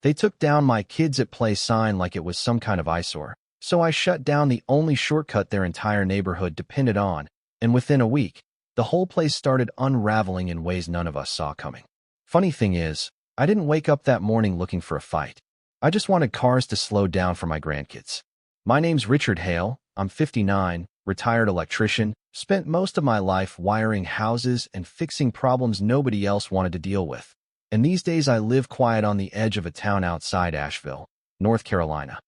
They took down my kids at play sign like it was some kind of eyesore. So I shut down the only shortcut their entire neighborhood depended on, and within a week, the whole place started unraveling in ways none of us saw coming. Funny thing is, I didn't wake up that morning looking for a fight. I just wanted cars to slow down for my grandkids. My name's Richard Hale. I'm 59, retired electrician, spent most of my life wiring houses and fixing problems nobody else wanted to deal with. And these days I live quiet on the edge of a town outside Asheville, North Carolina.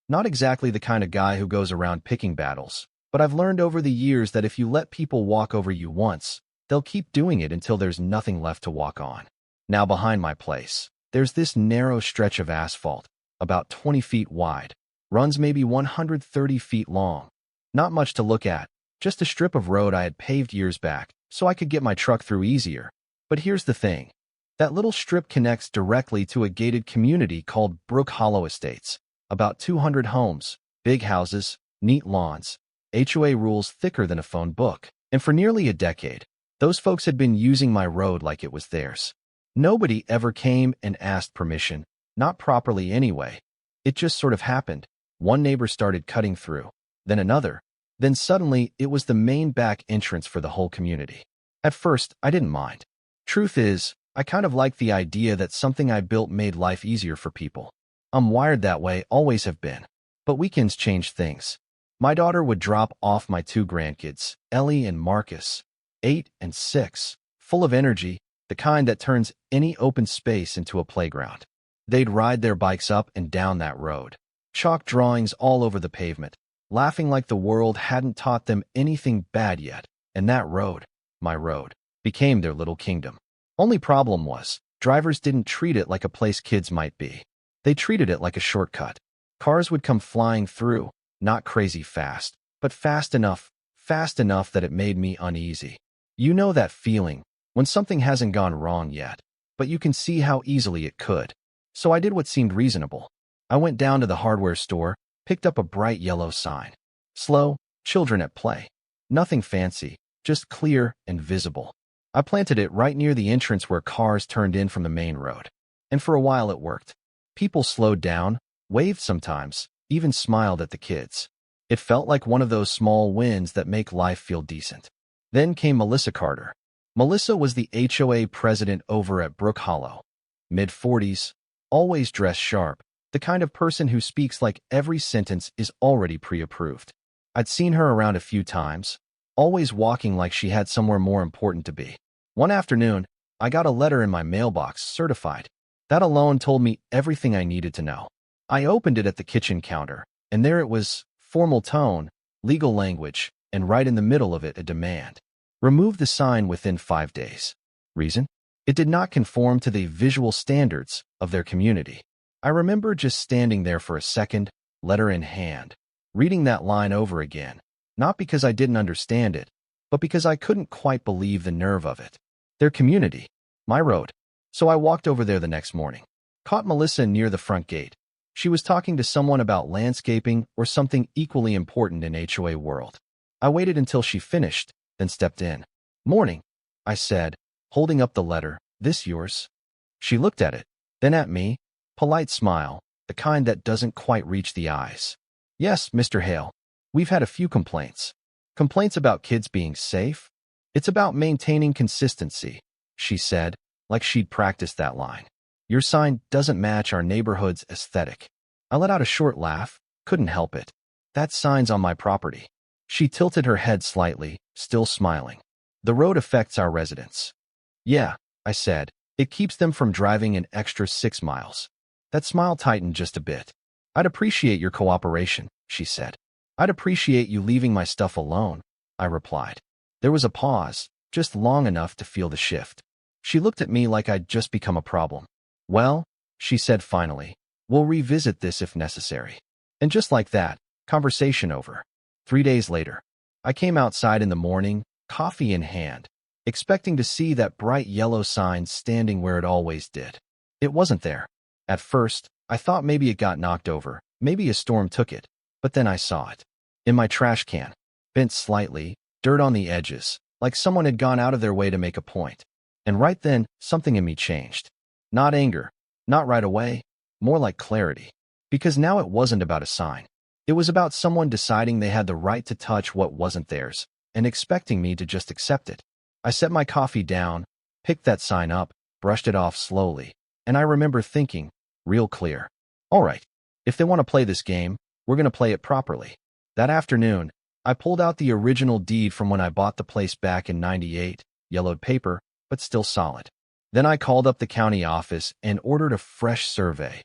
Not exactly the kind of guy who goes around picking battles, but I've learned over the years that if you let people walk over you once, they'll keep doing it until there's nothing left to walk on. Now behind my place, there's this narrow stretch of asphalt, about 20 feet wide, runs maybe 130 feet long. Not much to look at, just a strip of road I had paved years back, so I could get my truck through easier. But here's the thing. That little strip connects directly to a gated community called Brook Hollow Estates. About 200 homes, big houses, neat lawns, HOA rules thicker than a phone book. And for nearly a decade, those folks had been using my road like it was theirs. Nobody ever came and asked permission, not properly anyway. It just sort of happened. One neighbor started cutting through, then another. Then suddenly, it was the main back entrance for the whole community. At first, I didn't mind. Truth is, I kind of liked the idea that something I built made life easier for people. I'm wired that way, always have been. But weekends changed things. My daughter would drop off my two grandkids, Ellie and Marcus, 8 and 6, full of energy, the kind that turns any open space into a playground. They'd ride their bikes up and down that road, chalk drawings all over the pavement, laughing like the world hadn't taught them anything bad yet, and that road, my road, became their little kingdom. Only problem was, drivers didn't treat it like a place kids might be. They treated it like a shortcut. Cars would come flying through, not crazy fast, but fast enough that it made me uneasy. You know that feeling, when something hasn't gone wrong yet, but you can see how easily it could. So I did what seemed reasonable. I went down to the hardware store, picked up a bright yellow sign. Slow, children at play. Nothing fancy, just clear and visible. I planted it right near the entrance where cars turned in from the main road. And for a while it worked. People slowed down, waved sometimes, even smiled at the kids. It felt like one of those small wins that make life feel decent. Then came Melissa Carter. Melissa was the HOA president over at Brook Hollow. Mid-40s, always dressed sharp, the kind of person who speaks like every sentence is already pre-approved. I'd seen her around a few times, always walking like she had somewhere more important to be. One afternoon, I got a letter in my mailbox, certified. That alone told me everything I needed to know. I opened it at the kitchen counter, and there it was, formal tone, legal language, and right in the middle of it a demand. Remove the sign within 5 days. Reason? It did not conform to the visual standards of their community. I remember just standing there for a second, letter in hand, reading that line over again, not because I didn't understand it, but because I couldn't quite believe the nerve of it. Their community, my road. So I walked over there the next morning. Caught Melissa near the front gate. She was talking to someone about landscaping or something equally important in HOA world. I waited until she finished, then stepped in. Morning, I said, holding up the letter. This yours? She looked at it, then at me. Polite smile, the kind that doesn't quite reach the eyes. Yes, Mr. Hale. We've had a few complaints. Complaints about kids being safe? It's about maintaining consistency, she said, like she'd practiced that line. Your sign doesn't match our neighborhood's aesthetic. I let out a short laugh, couldn't help it. That sign's on my property. She tilted her head slightly, still smiling. The road affects our residents. Yeah, I said, it keeps them from driving an extra 6 miles. That smile tightened just a bit. I'd appreciate your cooperation, she said. I'd appreciate you leaving my stuff alone, I replied. There was a pause, just long enough to feel the shift. She looked at me like I'd just become a problem. Well, she said finally, we'll revisit this if necessary. And just like that, conversation over. 3 days later, I came outside in the morning, coffee in hand, expecting to see that bright yellow sign standing where it always did. It wasn't there. At first, I thought maybe it got knocked over, maybe a storm took it, but then I saw it. In my trash can, bent slightly, dirt on the edges, like someone had gone out of their way to make a point. And right then, something in me changed. Not anger, not right away, more like clarity. Because now it wasn't about a sign. It was about someone deciding they had the right to touch what wasn't theirs and expecting me to just accept it. I set my coffee down, picked that sign up, brushed it off slowly, and I remember thinking, real clear. All right, if they want to play this game, we're going to play it properly. That afternoon, I pulled out the original deed from when I bought the place back in '98, yellowed paper, but still solid. Then I called up the county office and ordered a fresh survey.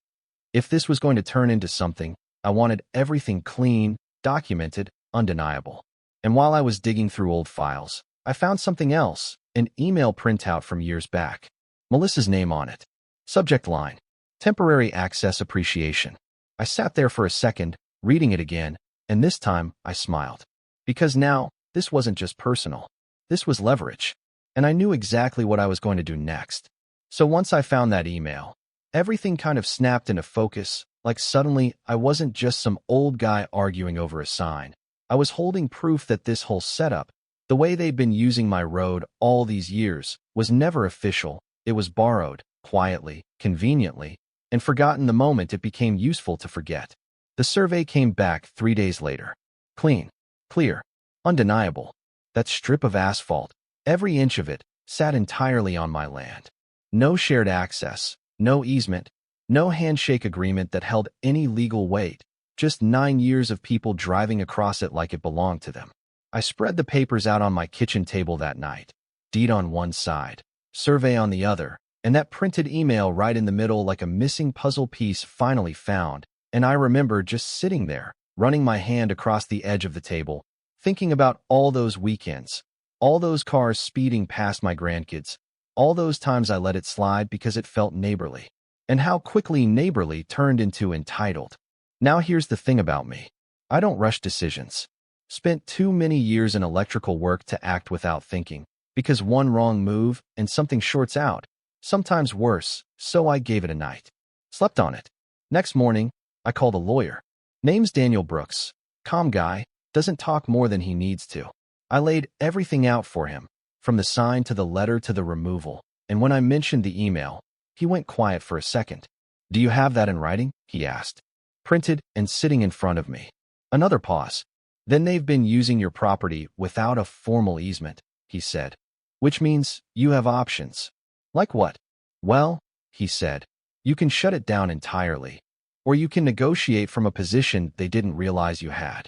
If this was going to turn into something, I wanted everything clean, documented, undeniable. And while I was digging through old files, I found something else, an email printout from years back. Melissa's name on it. Subject line, temporary access appreciation. I sat there for a second, reading it again, and this time I smiled. Because now, this wasn't just personal. This was leverage. And I knew exactly what I was going to do next. So once I found that email, everything kind of snapped into focus, like suddenly I wasn't just some old guy arguing over a sign. I was holding proof that this whole setup, the way they'd been using my road all these years, was never official. It was borrowed, quietly, conveniently, and forgotten the moment it became useful to forget. The survey came back 3 days later. Clean, clear, undeniable. That strip of asphalt, every inch of it, sat entirely on my land. No shared access, no easement, no handshake agreement that held any legal weight, just 9 years of people driving across it like it belonged to them. I spread the papers out on my kitchen table that night, deed on one side, survey on the other, and that printed email right in the middle like a missing puzzle piece finally found, and I remember just sitting there, running my hand across the edge of the table, thinking about all those weekends, all those cars speeding past my grandkids, all those times I let it slide because it felt neighborly, and how quickly neighborly turned into entitled. Now here's the thing about me. I don't rush decisions. Spent too many years in electrical work to act without thinking, because one wrong move and something shorts out, sometimes worse, so I gave it a night. Slept on it. Next morning, I called a lawyer. Name's Daniel Brooks. Calm guy, doesn't talk more than he needs to. I laid everything out for him, from the sign to the letter to the removal, and when I mentioned the email, he went quiet for a second. Do you have that in writing? He asked. Printed and sitting in front of me. Another pause. Then they've been using your property without a formal easement, he said. Which means you have options. Like what? Well, he said, you can shut it down entirely, or you can negotiate from a position they didn't realize you had.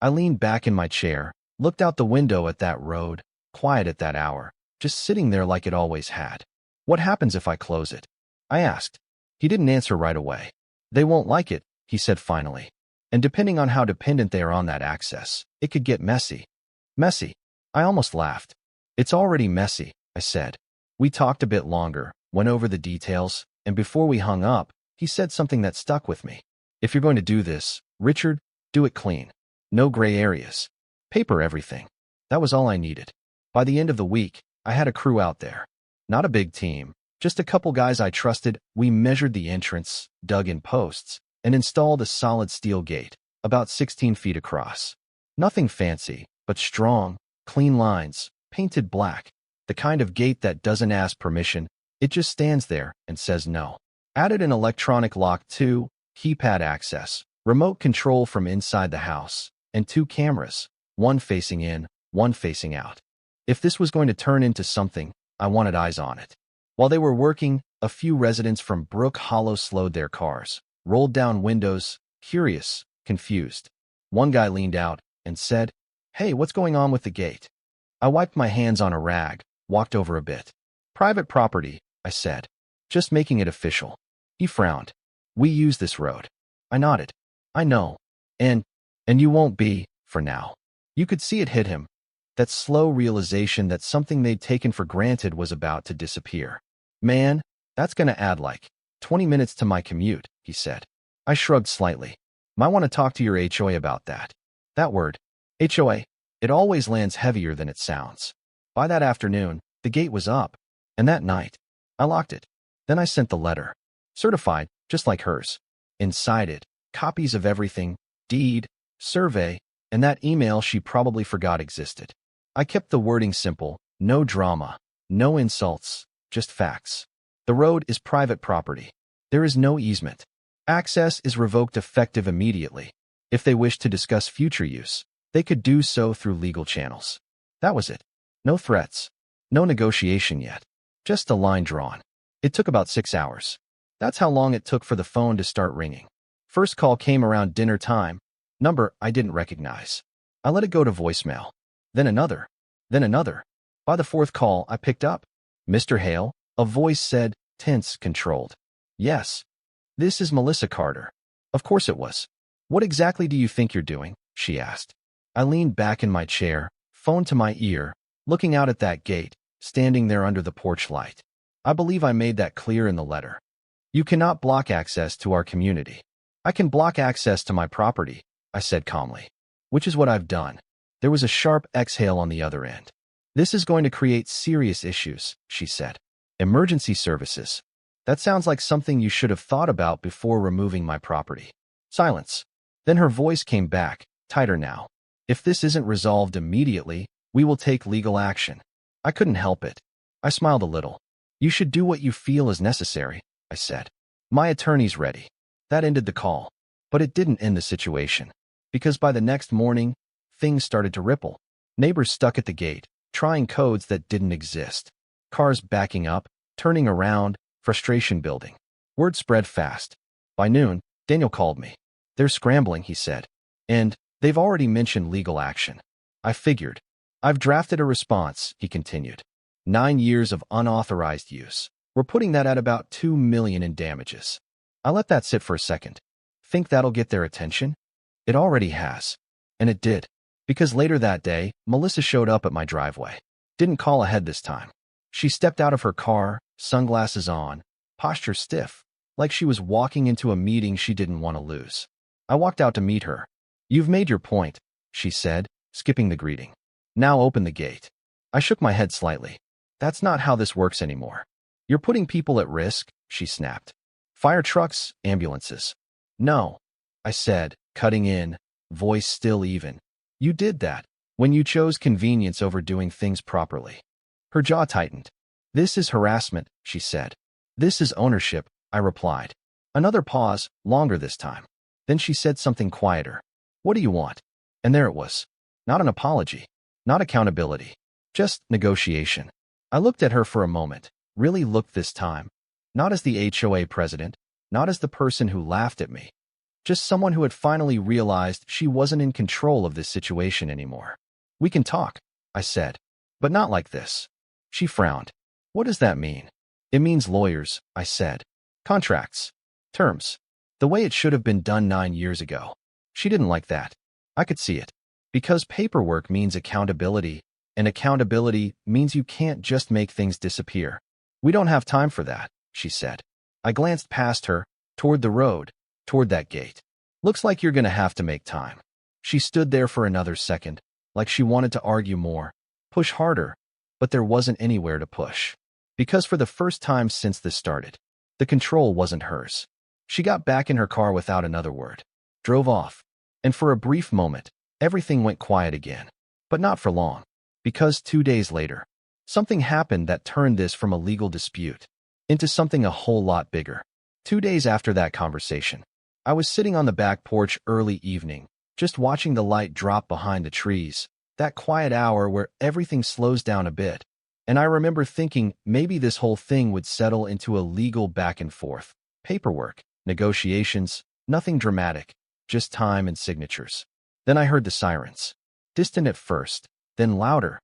I leaned back in my chair, looked out the window at that road, quiet at that hour, just sitting there like it always had. What happens if I close it? I asked. He didn't answer right away. They won't like it, he said finally. And depending on how dependent they are on that access, it could get messy. Messy. I almost laughed. It's already messy, I said. We talked a bit longer, went over the details, and before we hung up, he said something that stuck with me. If you're going to do this, Richard, do it clean. No gray areas. Paper everything. That was all I needed. By the end of the week, I had a crew out there. Not a big team, just a couple guys I trusted. We measured the entrance, dug in posts, and installed a solid steel gate, about 16 feet across. Nothing fancy, but strong, clean lines, painted black, the kind of gate that doesn't ask permission, it just stands there and says no. Added an electronic lock too, keypad access, remote control from inside the house, and 2 cameras, one facing in, one facing out. If this was going to turn into something, I wanted eyes on it. While they were working, a few residents from Brook Hollow slowed their cars, rolled down windows, curious, confused. One guy leaned out and said, "Hey, what's going on with the gate?" I wiped my hands on a rag, walked over a bit. "Private property," I said, "just making it official." He frowned. "We use this road." I nodded. "I know. And you won't be, for now." You could see it hit him. That slow realization that something they'd taken for granted was about to disappear. "Man, that's gonna add like 20 minutes to my commute," he said. I shrugged slightly. "Might want to talk to your HOA about that." That word, HOA, it always lands heavier than it sounds. By that afternoon, the gate was up, and that night, I locked it. Then I sent the letter. Certified, just like hers. Inside it, copies of everything, deed, survey, and that email she probably forgot existed. I kept the wording simple, no drama, no insults, just facts. The road is private property. There is no easement. Access is revoked effective immediately. If they wish to discuss future use, they could do so through legal channels. That was it. No threats. No negotiation yet. Just a line drawn. It took about 6 hours. That's how long it took for the phone to start ringing. First call came around dinner time. Number I didn't recognize. I let it go to voicemail. Then another. Then another. By the fourth call, I picked up. Mr. Hale, a voice said, tense, controlled. Yes. This is Melissa Carter. Of course it was. What exactly do you think you're doing? She asked. I leaned back in my chair, phone to my ear, looking out at that gate, standing there under the porch light. I believe I made that clear in the letter. You cannot block access to our community. I can block access to my property, I said calmly. Which is what I've done. There was a sharp exhale on the other end. This is going to create serious issues, she said. Emergency services. That sounds like something you should have thought about before removing my property. Silence. Then her voice came back, tighter now. If this isn't resolved immediately, we will take legal action. I couldn't help it. I smiled a little. You should do what you feel is necessary, I said. My attorney's ready. That ended the call. But it didn't end the situation. Because by the next morning, things started to ripple. Neighbors stuck at the gate, trying codes that didn't exist. Cars backing up, turning around, frustration building. Word spread fast. By noon, Daniel called me. They're scrambling, he said. And they've already mentioned legal action. I figured. I've drafted a response, he continued. 9 years of unauthorized use. We're putting that at about $2 million in damages. I let that sit for a second. Think that'll get their attention? It already has. And it did. Because later that day, Melissa showed up at my driveway. Didn't call ahead this time. She stepped out of her car, sunglasses on, posture stiff, like she was walking into a meeting she didn't want to lose. I walked out to meet her. You've made your point, she said, skipping the greeting. Now open the gate. I shook my head slightly. That's not how this works anymore. You're putting people at risk, she snapped. Fire trucks, ambulances. No, I said, cutting in, voice still even. You did that when you chose convenience over doing things properly. Her jaw tightened. This is harassment, she said. This is ownership, I replied. Another pause, longer this time. Then she said something quieter. What do you want? And there it was. Not an apology. Not accountability. Just negotiation. I looked at her for a moment, really looked this time. Not as the HOA president, not as the person who laughed at me. Just someone who had finally realized she wasn't in control of this situation anymore. We can talk, I said. But not like this. She frowned. What does that mean? It means lawyers, I said. Contracts. Terms. The way it should have been done 9 years ago. She didn't like that. I could see it. Because paperwork means accountability, and accountability means you can't just make things disappear. We don't have time for that, she said. I glanced past her, toward the road, toward that gate. Looks like you're going to have to make time. She stood there for another second, like she wanted to argue more, push harder, but there wasn't anywhere to push. Because for the first time since this started, the control wasn't hers. She got back in her car without another word, drove off, and for a brief moment, everything went quiet again. But not for long, because 2 days later, something happened that turned this from a legal dispute into something a whole lot bigger. 2 days after that conversation, I was sitting on the back porch early evening, just watching the light drop behind the trees, that quiet hour where everything slows down a bit. And I remember thinking maybe this whole thing would settle into a legal back and forth. Paperwork, negotiations, nothing dramatic, just time and signatures. Then I heard the sirens. Distant at first, then louder,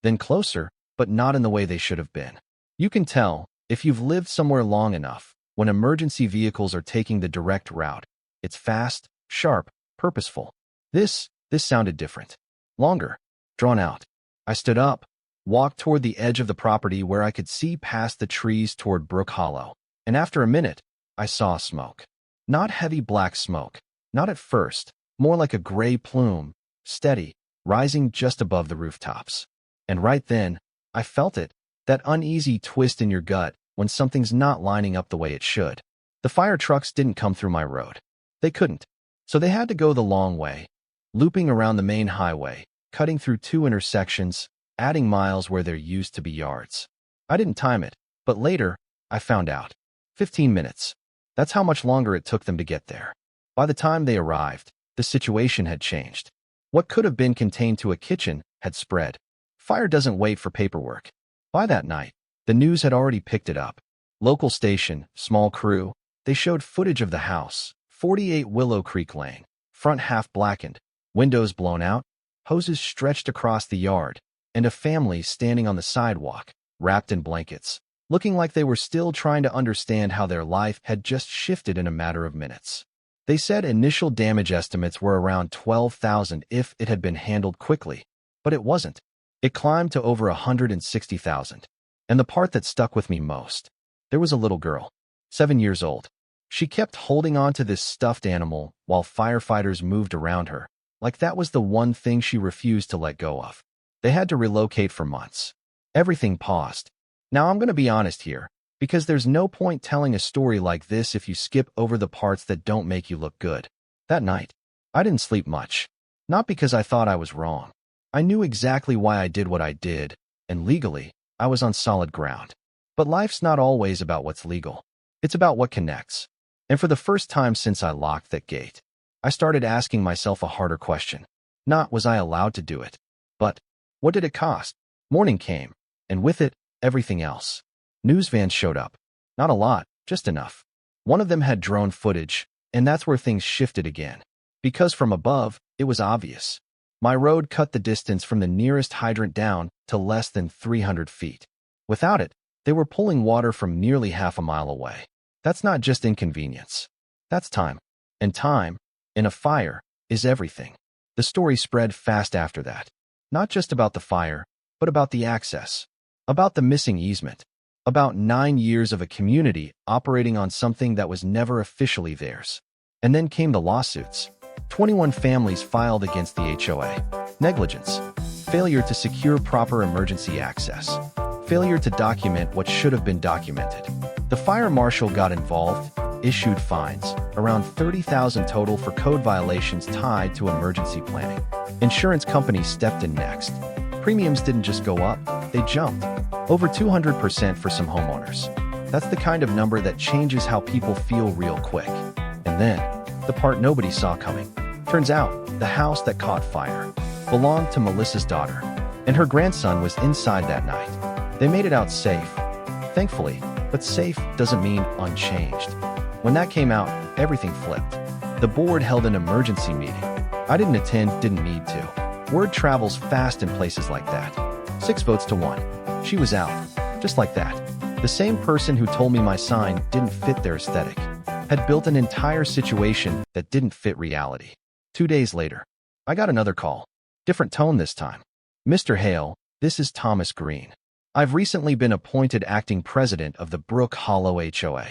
then closer, but not in the way they should have been. You can tell, if you've lived somewhere long enough, when emergency vehicles are taking the direct route. It's fast, sharp, purposeful. This sounded different. Longer, drawn out. I stood up, walked toward the edge of the property where I could see past the trees toward Brook Hollow. And after a minute, I saw smoke. Not heavy black smoke. Not at first. More like a gray plume, steady, rising just above the rooftops. And right then, I felt it, that uneasy twist in your gut when something's not lining up the way it should. The fire trucks didn't come through my road. They couldn't. So they had to go the long way, looping around the main highway, cutting through 2 intersections, adding miles where there used to be yards. I didn't time it, but later, I found out. 15 minutes. That's how much longer it took them to get there. By the time they arrived, the situation had changed. What could have been contained to a kitchen had spread. Fire doesn't wait for paperwork. By that night, the news had already picked it up. Local station, small crew, they showed footage of the house, 48 Willow Creek Lane, front half blackened, windows blown out, hoses stretched across the yard, and a family standing on the sidewalk, wrapped in blankets, looking like they were still trying to understand how their life had just shifted in a matter of minutes. They said initial damage estimates were around $12,000 if it had been handled quickly, but it wasn't. It climbed to over $160,000. And the part that stuck with me most, there was a little girl, 7 years old. She kept holding on to this stuffed animal while firefighters moved around her, like that was the one thing she refused to let go of. They had to relocate for months. Everything paused. Now I'm going to be honest here, because there's no point telling a story like this if you skip over the parts that don't make you look good. That night, I didn't sleep much. Not because I thought I was wrong. I knew exactly why I did what I did, and legally, I was on solid ground. But life's not always about what's legal. It's about what connects. And for the first time since I locked that gate, I started asking myself a harder question. Not was I allowed to do it, but what did it cost? Morning came, and with it, everything else. News vans showed up. Not a lot, just enough. One of them had drone footage, and that's where things shifted again. Because from above, it was obvious. My road cut the distance from the nearest hydrant down to less than 300 feet. Without it, they were pulling water from nearly half a mile away. That's not just inconvenience. That's time. And time, in a fire, is everything. The story spread fast after that. Not just about the fire, but about the access. About the missing easement. About 9 years of a community operating on something that was never officially theirs. And then came the lawsuits. 21 families filed against the HOA. Negligence. Failure to secure proper emergency access. Failure to document what should have been documented. The fire marshal got involved, issued fines, around $30,000 total for code violations tied to emergency planning. Insurance companies stepped in next. Premiums didn't just go up, they jumped. Over 200% for some homeowners. That's the kind of number that changes how people feel real quick. And then, the part nobody saw coming. Turns out, the house that caught fire belonged to Melissa's daughter, and her grandson was inside that night. They made it out safe, thankfully, but safe doesn't mean unchanged. When that came out, everything flipped. The board held an emergency meeting. I didn't attend, didn't need to. Word travels fast in places like that. 6 votes to 1. She was out, just like that. The same person who told me my sign didn't fit their aesthetic had built an entire situation that didn't fit reality. 2 days later, I got another call. Different tone this time. Mr. Hale, this is Thomas Green. I've recently been appointed acting president of the Brook Hollow HOA.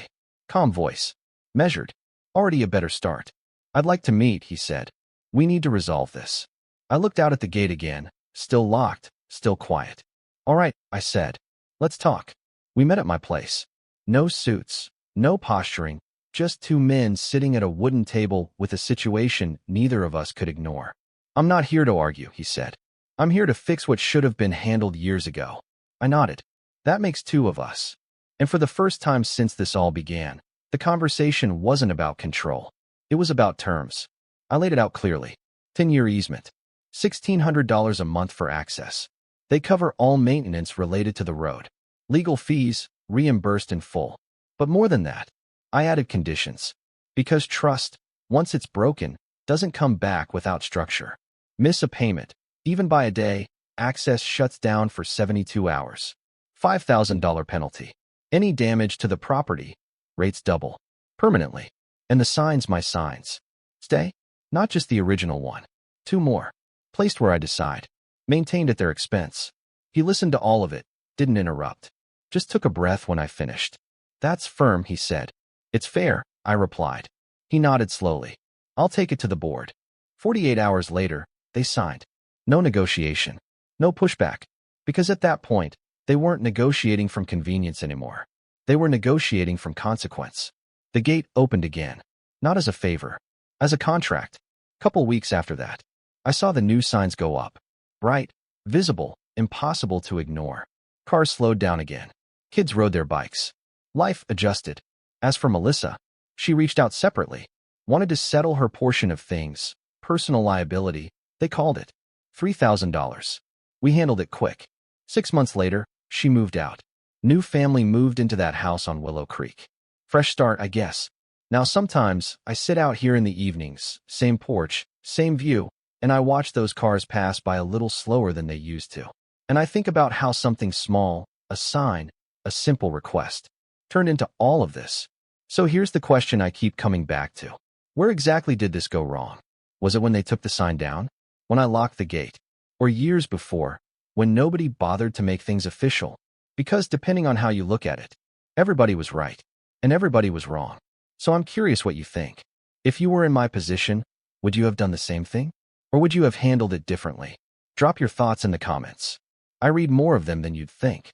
Calm voice. Measured. Already a better start. I'd like to meet, he said. We need to resolve this. I looked out at the gate again, still locked, still quiet. All right, I said. Let's talk. We met at my place. No suits, no posturing, just 2 men sitting at a wooden table with a situation neither of us could ignore. I'm not here to argue, he said. I'm here to fix what should have been handled years ago. I nodded. That makes 2 of us. And for the first time since this all began, the conversation wasn't about control. It was about terms. I laid it out clearly. 10-year easement. $1,600 a month for access. They cover all maintenance related to the road. Legal fees, reimbursed in full. But more than that, I added conditions. Because trust, once it's broken, doesn't come back without structure. Miss a payment, even by a day, access shuts down for 72 hours. $5,000 penalty. Any damage to the property, rates double. Permanently. And the signs my signs. Stay? Not just the original one. 2 more. Placed where I decide. Maintained at their expense. He listened to all of it, didn't interrupt. Just took a breath when I finished. That's firm, he said. It's fair, I replied. He nodded slowly. I'll take it to the board. 48 hours later, they signed. No negotiation. No pushback. Because at that point, they weren't negotiating from convenience anymore. They were negotiating from consequence. The gate opened again. Not as a favor. As a contract. Couple weeks after that, I saw the new signs go up. Bright, visible, impossible to ignore. Cars slowed down again. Kids rode their bikes. Life adjusted. As for Melissa, She reached out separately, wanted to settle her portion of things, personal liability, they called it, $3,000. We handled it quick. 6 months later, she moved out. New family moved into that house on Willow Creek. Fresh start, I guess. Now sometimes, I sit out here in the evenings, same porch, same view, and I watch those cars pass by a little slower than they used to. And I think about how something small, a sign, a simple request, turned into all of this. So here's the question I keep coming back to. Where exactly did this go wrong? Was it when they took the sign down? When I locked the gate? Or years before, when nobody bothered to make things official? Because depending on how you look at it, everybody was right, and everybody was wrong. So I'm curious what you think. If you were in my position, would you have done the same thing? Or would you have handled it differently? Drop your thoughts in the comments. I read more of them than you'd think.